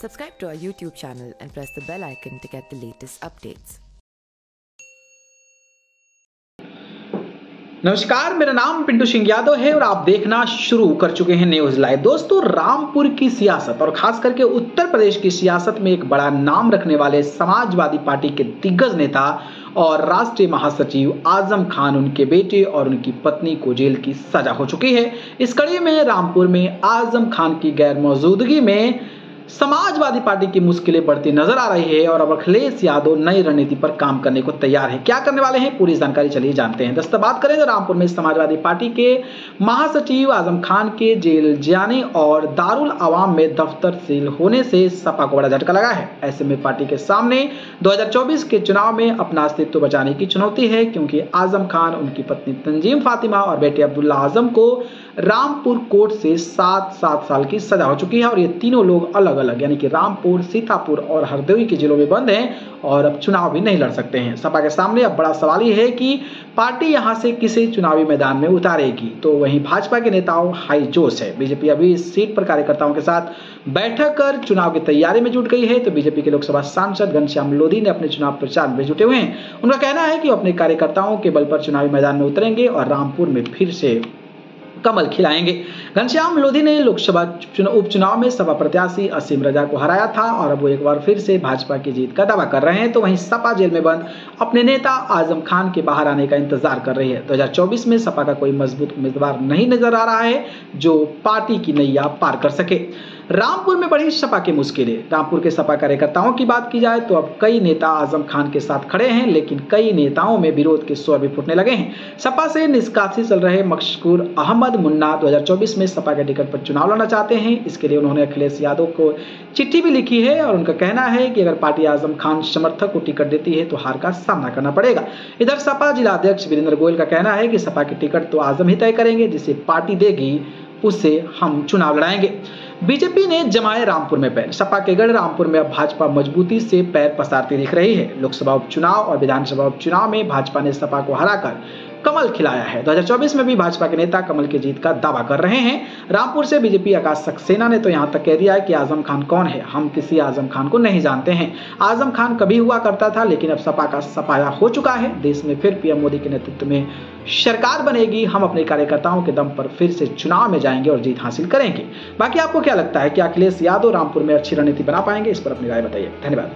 Subscribe to our YouTube channel and press the bell icon to get the latest updates. नमस्कार, मेरा नाम पिंटू सिंह यादव है और आप देखना शुरू कर चुके हैं न्यूज लाइव। दोस्तों, रामपुर की सियासत और खास करके उत्तर प्रदेश की सियासत में एक बड़ा नाम रखने वाले समाजवादी पार्टी के दिग्गज नेता और राष्ट्रीय महासचिव आजम खान, उनके बेटे और उनकी पत्नी को जेल की सजा हो चुकी है। इस कड़ी में रामपुर में आजम खान की गैर मौजूदगी में समाजवादी पार्टी की मुश्किलें बढ़ती नजर आ रही है और अब अखिलेश यादव नई रणनीति पर काम करने को तैयार है। क्या करने वाले हैं, पूरी जानकारी चलिए जानते हैं। दोस्तों, बात करें तो रामपुर में समाजवादी पार्टी के महासचिव आजम खान के जेल जाने और दारुल अवाम में दफ्तर सील होने से सपा को बड़ा झटका लगा है। ऐसे में पार्टी के सामने 2024 के चुनाव में अपना अस्तित्व बचाने की चुनौती है, क्योंकि आजम खान, उनकी पत्नी तंजीम फातिमा और बेटे अब्दुल्ला आजम को रामपुर कोर्ट से 7 साल की सजा हो चुकी है और ये तीनों लोग अलग अलग यानी कि रामपुर, सीतापुर और हरदोई की जेलों में बंद हैं और अब चुनाव भी नहीं लड़ सकते हैं। सपा के सामने अब बड़ा सवाल ये है कि पार्टी यहां से किसे चुनावी मैदान में उतारेगी। तो वहीं भाजपा के नेताओं हाई जोश है। बीजेपी अभी इस सीट पर कार्यकर्ताओं के साथ बैठक कर चुनाव की तैयारी में जुट गई है। तो बीजेपी के लोकसभा सांसद घनश्याम लोधी ने अपने चुनाव प्रचार में जुटे हुए हैं। उनका कहना है कि अपने कार्यकर्ताओं के बल पर चुनावी मैदान में उतरेंगे और रामपुर में फिर से कमल खिलाएंगे। घनश्याम लोधी ने लोकसभा उपचुनाव में सपा प्रत्याशी असीम रजा को हराया था और अब वो एक बार फिर से भाजपा की जीत का दावा कर रहे हैं। तो वहीं सपा जेल में बंद अपने नेता आजम खान के बाहर आने का इंतजार कर रही है। 2024 में सपा का कोई मजबूत उम्मीदवार नहीं नजर आ रहा है जो पार्टी की नैया पार कर सके। रामपुर में बढ़ी सपा की मुश्किलें। रामपुर के सपा कार्यकर्ताओं की बात की जाए तो अब कई नेता आजम खान के साथ खड़े हैं, लेकिन कई नेताओं में विरोध के स्वर भी फूटने लगे हैं। सपा से निष्कासित चल रहे मशकूर अहमद मुन्ना 2024 में सपा के टिकट पर चुनाव लड़ना चाहते हैं। इसके लिए उन्होंने अखिलेश यादव को चिट्ठी भी लिखी है और उनका कहना है कि अगर पार्टी आजम खान समर्थक को टिकट देती है तो हार का सामना करना पड़ेगा। इधर सपा जिला अध्यक्ष वीरेंद्र गोयल का कहना है कि सपा के टिकट तो आजम ही तय करेंगे, जिसे पार्टी देगी उससे हम चुनाव लड़ाएंगे। बीजेपी ने जमाए रामपुर में पैर। सपा के गढ़ रामपुर में अब भाजपा मजबूती से पैर पसारती दिख रही है। लोकसभा उपचुनाव और विधानसभा उपचुनाव में भाजपा ने सपा को हराकर कमल खिलाया है। 2024 में भी भाजपा के नेता कमल की जीत का दावा कर रहे हैं। रामपुर से बीजेपी आकाश सक्सेना ने तो यहां तक कह दिया है कि आजम खान कौन है, हम किसी आजम खान को नहीं जानते हैं। आजम खान कभी हुआ करता था, लेकिन अब सपा का सफाया हो चुका है। देश में फिर पीएम मोदी के नेतृत्व में सरकार बनेगी। हम अपने कार्यकर्ताओं के दम पर फिर से चुनाव में जाएंगे और जीत हासिल करेंगे। बाकी आपको क्या लगता है कि अखिलेश यादव रामपुर में अच्छी रणनीति बना पाएंगे? इस पर अपनी राय बताइए। धन्यवाद।